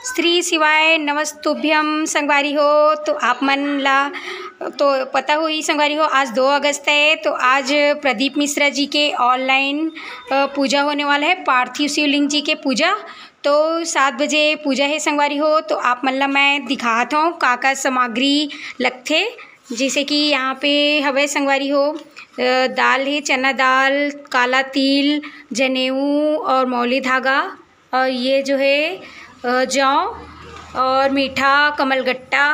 श्री शिवाय नमस्तुभ्यम संगवारी हो। तो आप मन ला तो पता हुई संगवारी हो, आज 2 अगस्त है। तो आज प्रदीप मिश्रा जी के ऑनलाइन पूजा होने वाला है, पार्थिव शिवलिंग जी के पूजा। तो 7 बजे पूजा है संगवारी हो। तो आप मन ला मैं दिखाता हूँ का सामग्री लगथे। जैसे कि यहाँ पे हवे संगवारी हो, दाल है, चना दाल, काला तिल, जनेऊ और मौली धागा, और ये जो है जौ और मीठा कमलगट्टा,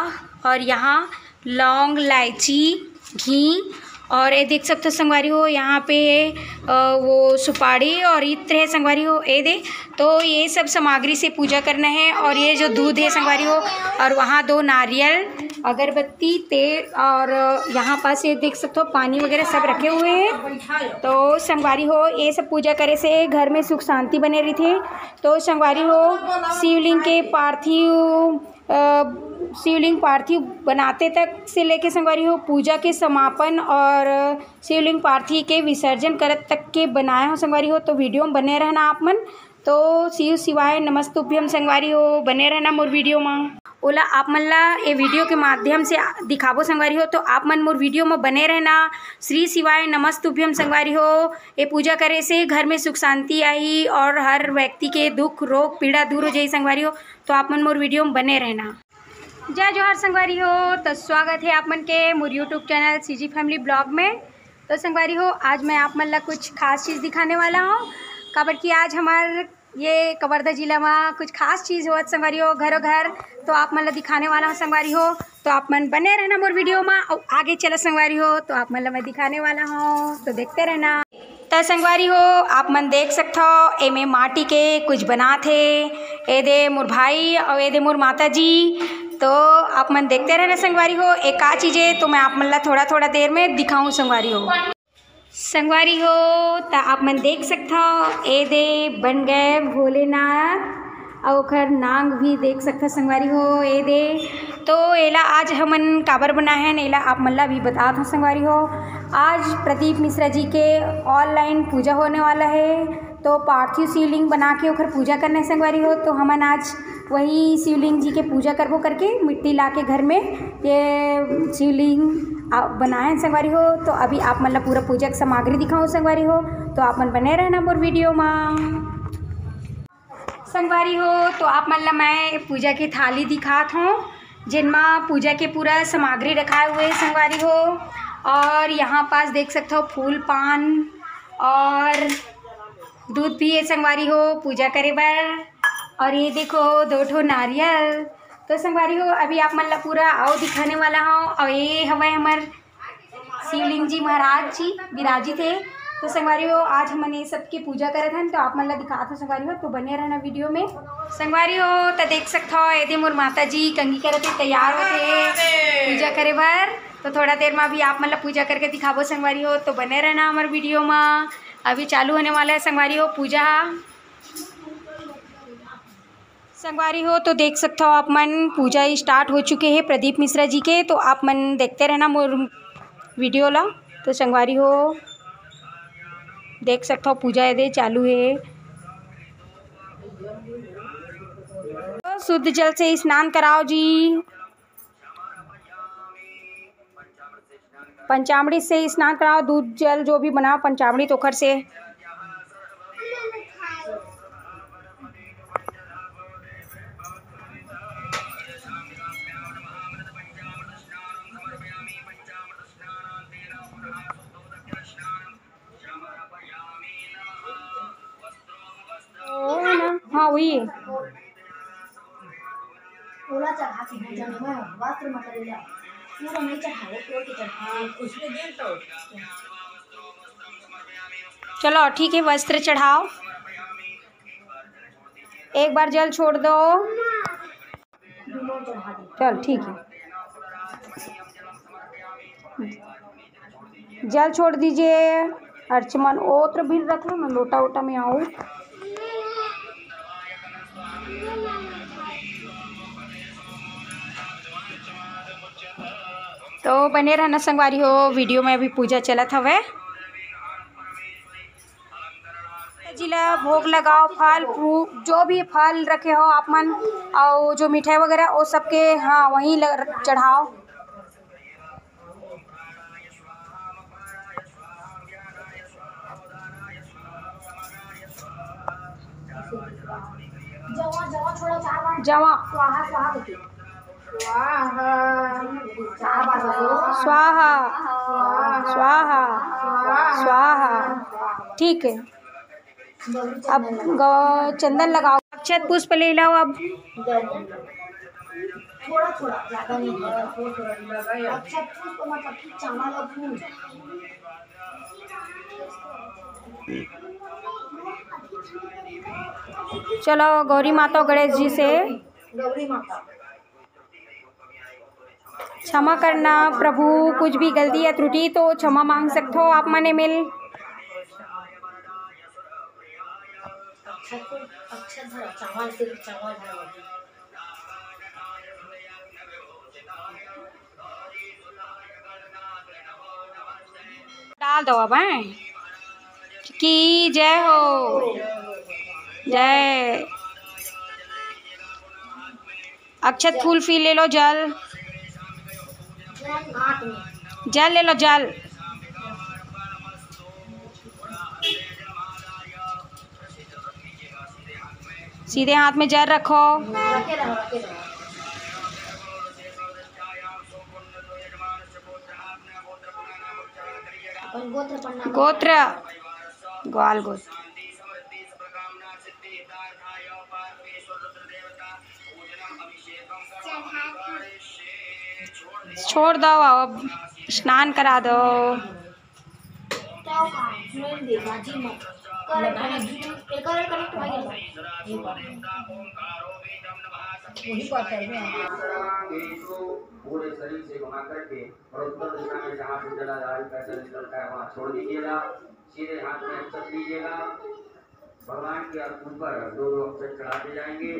और यहाँ लौंग, इलायची, घी, और ये देख सकते हो संगवारी हो यहाँ पे वो सुपारी और इत्र है संगवारी हो ये दे। तो ये सब सामग्री से पूजा करना है। और ये जो दूध है संगवारी हो, और वहाँ 2 नारियल, अगरबत्ती, तेल, और यहाँ पास ये देख सकते हो पानी वगैरह सब रखे हुए हैं। तो संगवारी हो ये सब पूजा करे से घर में सुख शांति बने रही थे। तो संगवारी हो शिवलिंग के शिवलिंग पार्थिव बनाते तक से लेके संगवारी हो पूजा के समापन और शिवलिंग पार्थिव के विसर्जन करत तक के बनाए हो संगवारी हो। तो वीडियो में बने रहना आप मन। तो शिव शिवाय नमस्तुभ्यम संगवारी हो, बने रहना मोर वीडियो में। ओला आप मन ला ये वीडियो के माध्यम से दिखाबो संगवारी हो। तो आप मन मोर वीडियो में बने रहना। श्री शिवाय नमस्तुभ्यम संगवारी हो। ये पूजा करे से घर में सुख शांति आई और हर व्यक्ति के दुख रोग पीड़ा दूर हो जाए संगवारी हो। तो आप मन मोर वीडियो में बने रहना। जय जोहार संगवारी हो। तो स्वागत है आप मन के मोर YouTube channel CG family blog में। तो संगवारी हो आज मैं आप मन ला कुछ खास चीज़ दिखाने वाला हूँ, काबर कि आज हमारे ये कवर्धा जिला में कुछ खास चीज़ हो संगवारी हो घरों घर। तो आप मन ला दिखाने वाला हूँ संगवारी हो। तो आप मन बने रहना मोर वीडियो में और आगे चला संगवारी हो। तो आप मन ला मैं दिखाने वाला हूँ, तो देखते रहना। तो संगवारी हो आप मन देख सकते हो एमे माटी के कुछ बना थे। ए दे मोर भाई और ए दे मोर माता जी। तो आप मन देखते रहना संगवारी हो। एक का चीज़ है तो मैं आप मन ला थोड़ा देर में दिखाऊँ संगवारी हो। संगवारी हो तो आप मन देख सकते हो ए दे बन गए भोलेनाथ और ओखर नांग भी देख सकते संगवारी हो ए दे। तो एला आज हमन काबर बनाए हैं एला आप मन ला भी बता दो संगवारी हो। आज प्रदीप मिश्रा जी के ऑनलाइन पूजा होने वाला है। तो पार्थिव शिवलिंग बना के ओखर पूजा करने संगवारी हो। तो हमन आज वही शिवलिंग जी के पूजा करबो करके मिट्टी ला के घर में ये शिवलिंग बनाए संगवारी हो। तो अभी आप मन ला पूरा पूजा की सामग्री दिखाऊँ संगवारी हो। तो आप मन बने रहना मोर वीडियो में संगवारी हो। तो आप मन ला मैं पूजा की थाली दिखात हूँ जिनमें पूजा के पूरा सामग्री रखाए हुए संगवारी हो। और यहाँ पास देख सकते हो फूल पान और दूध भी है संगवारी हो पूजा करे बर। और ये देखो 2 नारियल। तो संगवारी हो अभी आप मन ला पूरा आओ दिखाने वाला हूँ। और ये हवे हमार शिवलिंग जी महाराज जी विराजित थे। तो संगवारी हो आज हमने ये सब की पूजा करे थे। तो आप मन ला दिखा था संगवारी हो। तो बने रहना वीडियो में संगवारी हो। तो देख सकते हो यदि मोर माता जी कंगी करते तैयार होते पूजा करे बर। तो थोड़ा देर में अभी आप मन ला पूजा करके दिखाबो संगवारी हो। तो बने रहना हमारे वीडियो में। अभी चालू होने वाला है संगवारी हो पूजा संगवारी हो। तो देख सकते हो आप मन पूजा स्टार्ट हो चुके हैं प्रदीप मिश्रा जी के। तो आप मन देखते रहना मोर वीडियो ला। तो संगवारी हो देख सकते हो पूजा यदि चालू है। तो शुद्ध जल से स्नान कराओ जी, पंचामृत से स्नान कराओ। दूध जल जो भी बनाओ पंचामृत ओखर से। हाँ वही चलो ठीक है, वस्त्र चढ़ाओ, एक बार जल छोड़ दो। चल ठीक है, जल छोड़ दीजिए। अर्चमन ओत्र भी रख लो ना, लोटा वोटा में आओ। तो बने रहना संगवारी हो, वीडियो में अभी पूजा चलत हवे। जिला भोग लगाओ, फल फ्रूट जो भी फल रखे हो आप मन और जो मिठाई वगैरह वो सबके हाँ वहीं चढ़ाओ। जवा स्वाहा स्वाहा स्वाहा। ठीक है, अब चंदन लगाओ, अक्षत पुष्प ले लो। अब थोड़ा थोड़ा ज्यादा नहीं, अक्षत पुष्प मतलब कि चावल और फूल। चलो गौरी माता और गणेश जी से गौरी माता क्षमा करना प्रभु, कुछ भी गलती या त्रुटि तो क्षमा मांग सकते हो आप मने मिल। चावल सिर्फ चावल डाल दो अब हैं की जय हो, जय। अक्षत फूल फी ले लो, जल जल ले लो, जल। सीधे हाथ में जल रखो। गोत्र ग्वाल गोत्र छोड़ दो, अब स्नान करा दो। पूरे शरीर से घुमा करके और उत्तर दिशा में जहाँ से जलाधारी पैसा निकलता है वहाँ छोड़ दीजिएगा। सीधे हाथ में अक्षत लीजिएगा, भगवान के ऊपर दो दो अक्षत चढ़ाते जाएंगे।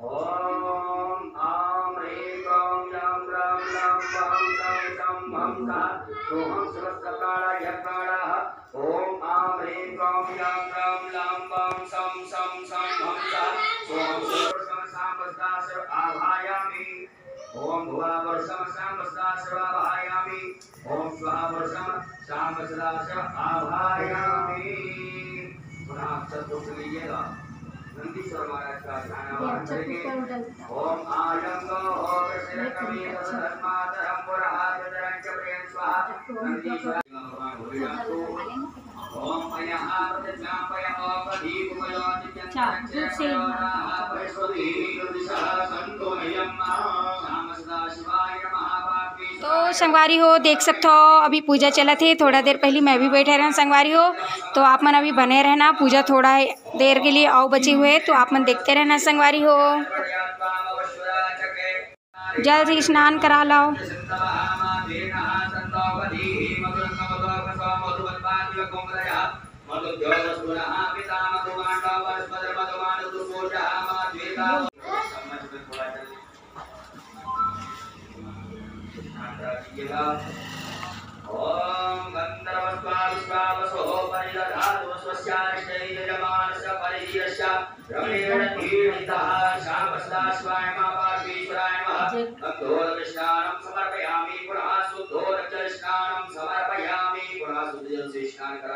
ओम आम ह्रीं क्लीं याम राम लाम वाम साम सम हम सा सोहम सर्वसकाल यकालः। ओम आम ह्रीं क्लीं याम राम लाम वाम सम सम सम हम सा सोहम सर्वसम सामस्ता सर्व आभायामि। ओम भुवा वर्षम सामस्ता सर्व आभायामि। ओम स्वाहा वर्षम सामस्ता सर्व आभायामि। पुनः अक्षत को लीजिएगा, नंदीश्वर महाराज का ध्यान आवाहन करेंगे। ओम आयंगो हो कृष्णकमी धर्माधरम पुरहादरंच प्रियं स्वाहा। नंदीश्वर भगवान भोलेनाथ को ओम अयहा प्रतिज्ञापय अपदीपमयो नित्यंचराहा वैश्वदी दिशा संतो यम्मा नाम सदा शिवाय नमः। तो संगवारी हो देख सकते हो अभी पूजा चला थी, थोड़ा देर पहले मैं भी बैठे रहना संगवारी हो, तो आप मन अभी बने रहना। पूजा थोड़ा देर के लिए आओ बचे हुए, तो आप मन देखते रहना संगवारी हो। जल से स्नान करा लो। ओम गंधर्वस्वाविश्वावसो परिदधातु स्वस्याष्टैयजमानस्य परिधीयस्य रमेण तीर्थितः शामसदा शिवाय नमः पार्श्वेश्वराय नमः। अग्धोरस्नानं समर्पयामि, पुनः शुद्धोरजलस्नानं समर्पयामि, पुनः शुद्धजल से स्नान करा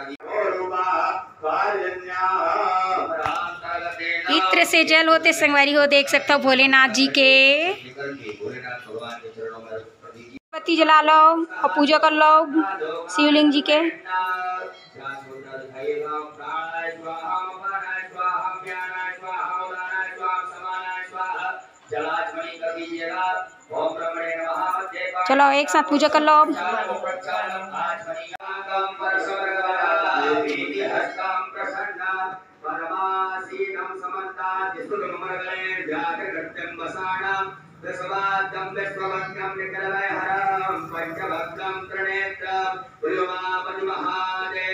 इत्र से जल होते संगवारी हो देख सकते हो भोलेनाथ जी के। भोलेनाथ भगवान के चरणों में बत्ती जला लो और पूजा कर लो शिवलिंग जी के। चलो एक साथ पूजा कर लो।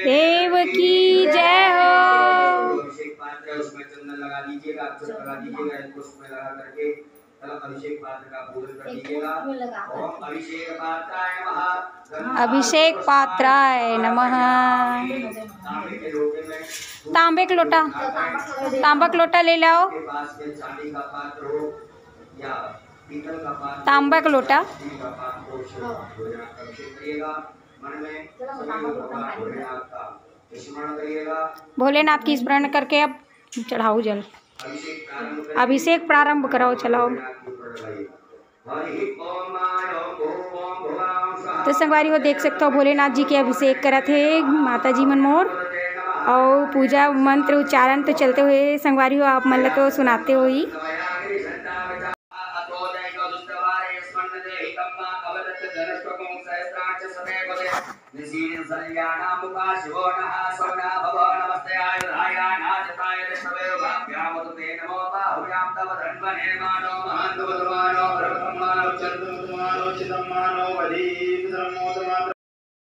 देव की जय हो। उसमें चंदन लगा दीजिएगा, अक्षत लगा दीजिएगा, पुष्प में लगा करके अभिषेक पात्र का पूजन कर लीजिएगा। ओम अभिषेक पात्राय नमः। अभिषेक पात्राय नमः। तांबे का लोटा, तांबा का लोटा ले लाओ। तांबा का लोटा। भोलेनाथ की स्मरण करके अब चढ़ाओ जल। अभिषेक प्रारंभ कराओ, चलाओ। तो संगवारी हो देख सकते हो भोलेनाथ जी के अभिषेक करा थे माता जी मनमोर और पूजा मंत्र उच्चारण तो चलते हुए संगवारी हो आप मतलब तो सुनाते हो ही।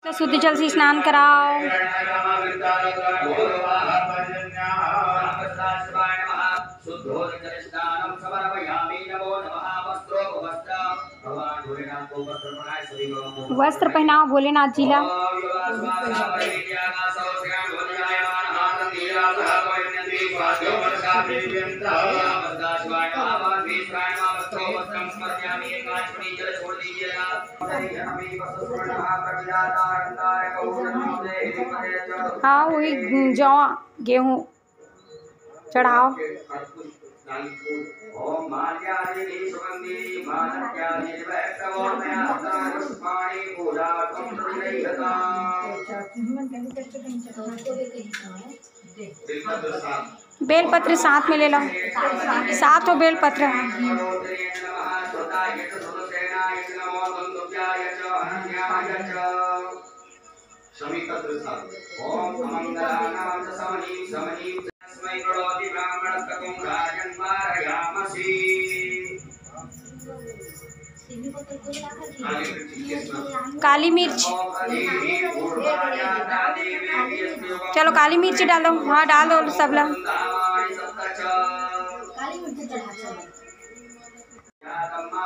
तो शुद्ध जल से स्नान कराओ। वस्त्र पहनाओ भोलेनाथ जी ला। हाँ वही जौ गेहूँ चढ़ाओ। बेलपत्र साथ में ले लो, साथ हो बेलपत्र। काली मिर्च, चलो काली मिर्च डालो। हाँ डाल दो सब ला।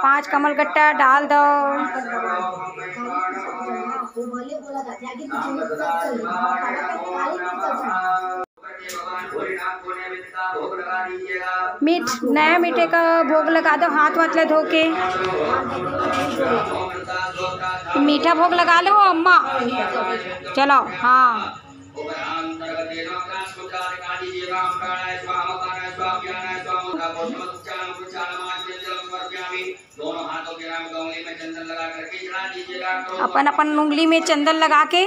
पांच कमल गट्टा डाल दो। मीठ नया मीठे का भोग लगा दो, हाथ वाथ ले धो के। मीठा भोग लगा लो अम्मा, चलो। हाँ अपन अपन उंगली में चंदन लगा के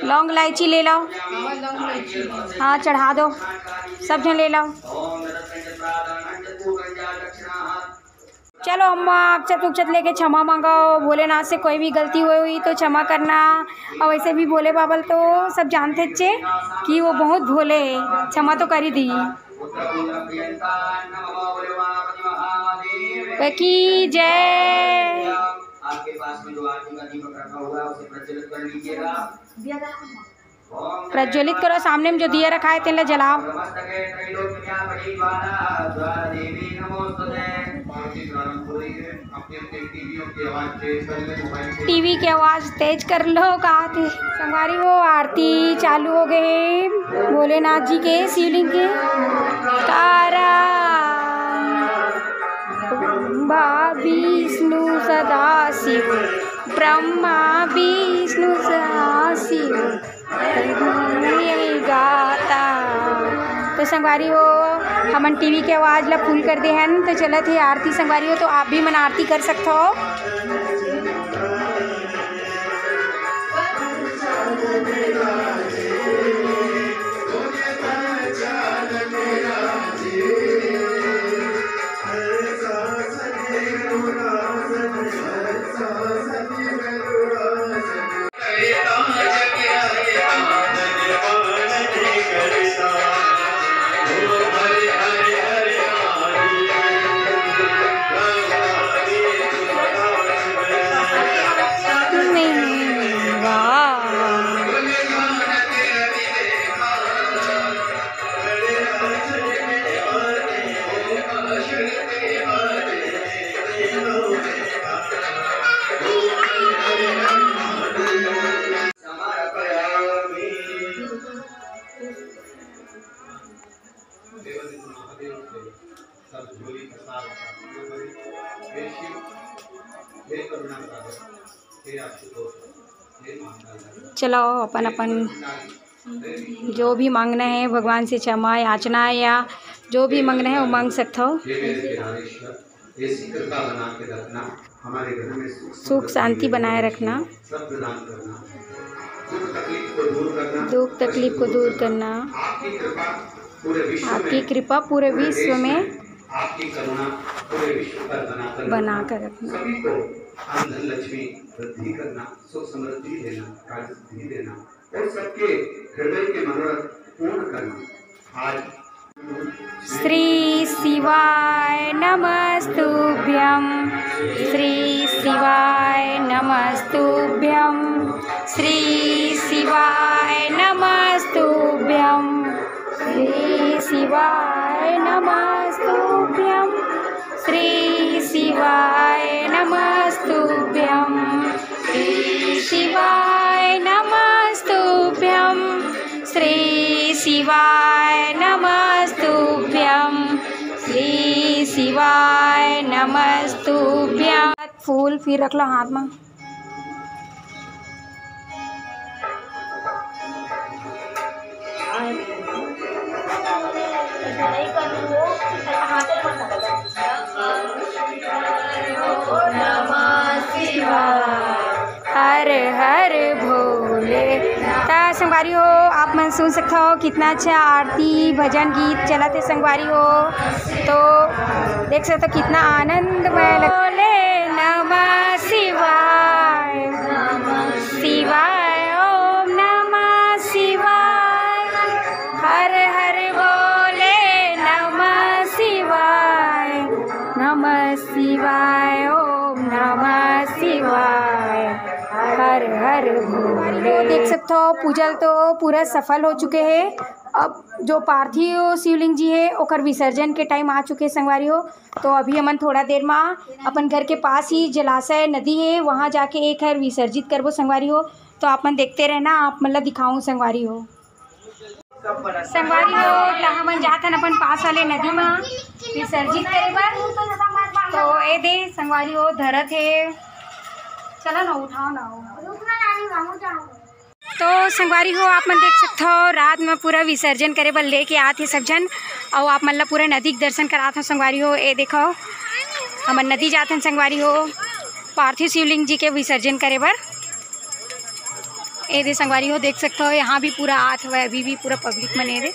लौंग इलायची ले लो। हाँ चढ़ा दो, सब जन ले लो। चलो अम्मा अक्षत उक्षत लेके क्षमा मांगाओ। भोलेनाथ से कोई भी गलती हुई तो क्षमा करना। और वैसे भी भोले बाबा तो सब जानते थे कि वो बहुत भोले हैं, क्षमा तो कर ही दी। की जय। आपके पास में जो आरती का दीपक रखा हुआ है उसे प्रज्वलित कर लीजिएगा। प्रज्वलित करो, सामने में जो दिया रखा है तेल जलाओ। टीवी की आवाज़ तेज कर लो। कहा थे संगवारी हो आरती चालू हो गए भोलेनाथ जी के शिवलिंग के। तारा विष्णु सदाशिव, ब्रह्मा विष्णु सदाशिव गाता। तो संगवारी हो हमन टीवी के आवाज़ ला फुल कर दे हन तो चलत है आरती। संगवारी हो तो आप भी मन आरती कर सकते हो। चलो अपन अपन जो भी मांगना है भगवान से क्षमा याचना या जो भी मांगना है वो मांग सकते हो। सुख शांति बनाए रखना, दुख तकलीफ को दूर करना, आपकी कृपा पूरे विश्व में बना कर रखना, धन लक्ष्मी वृद्धि करना, सुख समृद्धि देना, कार्यसिद्धि देना और सबके हृदय के मनोरथ पूर्ण करना। आज श्री शिवाय नमस्तुभ्यं, श्री शिवाय नमस्तुभ्यं, श्री शिवाय नमस्तुभ्यं, श्री शिवाय नमस्तुभ्यं, श्री शिवाय नमस्तुभ्यं, श्री शिवाय नमस्तुभ्यं, श्री शिवाय नमस्तुभ्यं, श्री शिवाय नमस्तुभ्यं। फूल फिर रख लो हाथ में। हर हर भोले। संगवारी हो आप मन सुन सकते हो कितना अच्छा आरती भजन गीत चलाते संगवारी हो, तो देख सकते हो कितना आनंदमय बोले नमः शिवाय शिवाय ओम नमः शिवाय, हर हर बोले नमः शिवाय नमः शिवाय ओम नमः शिवाय, हर हर भोले। देख सकते हो पूजल तो पूरा सफल हो चुके हैं। अब जो पार्थिव शिवलिंग जी है ओकर विसर्जन के टाइम आ चुके संगवारी हो, तो अभी हमन थोड़ा देर में अपन घर के पास ही जलाशय नदी है वहाँ जाके एक हर विसर्जित करबो संगवारी हो। तो आप मन देखते रहना, आप मतलब दिखाऊँ संगवारी हो। संगवारी हो तो हमन जात हन अपन पास वाले नदी में विसर्जित करे बर, तो ए दे संगवारी हो धरत है, चलो ना उठाओ ना। तो संगवारी हो आप मन देख सकते हो रात में पूरा विसर्जन करे बर लेके आते सब जन, और आप मतलब पूरा नदी के दर्शन कराते हो संगवारी हो। ए देखो हमन नदी जाते हैं संगवारी हो पार्थिव शिवलिंग जी के विसर्जन करे बर। ए दे संगवारी हो देख सकते हो यहाँ भी पूरा आत हुआ है, अभी भी पूरा पब्लिक मन ए दे।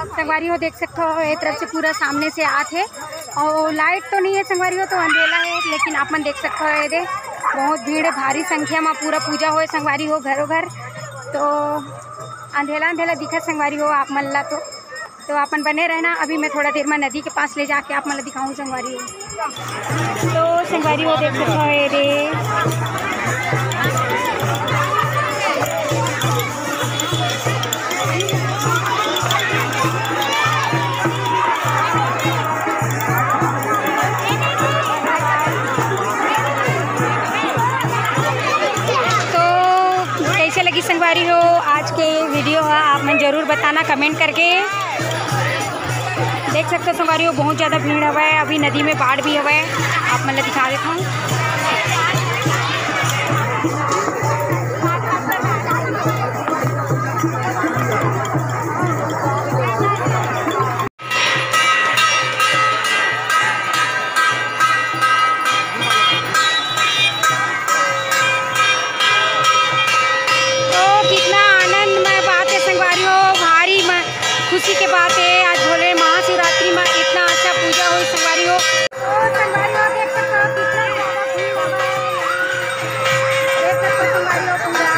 संगवारी हो देख सकते हो एक तरफ से पूरा सामने से आत है, और लाइट तो नहीं है संगवारी हो, तो अंधेला है, लेकिन आप मन देख सकते हो ये दे बहुत भीड़ है, भारी संख्या में पूरा पूजा हो संगवारी हो घरों घर। तो अंधेला अंधेला दिखा संगवारी हो आप मन ला, तो अपन बने रहना। अभी मैं थोड़ा देर में नदी के पास ले जाके आप मन दिखाऊँ संगवारी हो। तो संगवारी हो देख सकते हो ये दे संगवारी हो आज के वीडियो है, आप मन जरूर बताना कमेंट करके। देख सकते हो संगवारी हो बहुत ज़्यादा भीड़ हवा है, अभी नदी में बाढ़ भी हवा है, आप मन दिखा देता हूँ। खुशी के बात है आज भोले महाशिवरात्रि में इतना अच्छा पूजा हुई संगवारी हो। संगवारी हो देख सकते हो कितना ज़्यादा भीड़ है, देख सकते हो संगवारी हो पूरा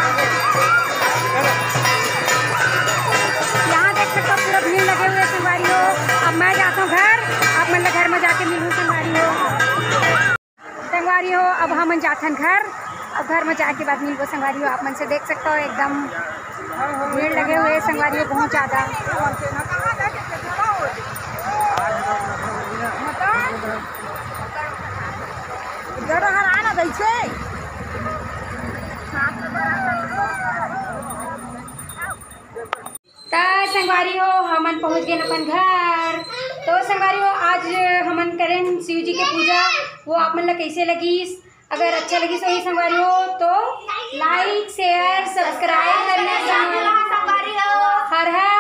यहाँ देख सकते हो पूरा भीड़ लगे हुए संगवारी हो। अब मैं जाता हूँ घर, आप मन घर में जाके मिलूँ संगवारी हो। संगवारी हो अब हम जाते हैं घर, अब घर में जाके बाद मिलूँ संगवारी हो। आप मन से देख सकते हो एकदम भीड़ लगे हुए संगवारी हो बहुत ज़्यादा। संगवारी हो हमन पहुँच गए अपन घर। तो संगवारी हो आज हमन करें शिव जी के पूजा, वो आप मन ला कैसे लगिस? अगर अच्छा लगिस हो संगवारी हो तो लाइक शेयर सब्सक्राइब करना संगवारी हो। हर हर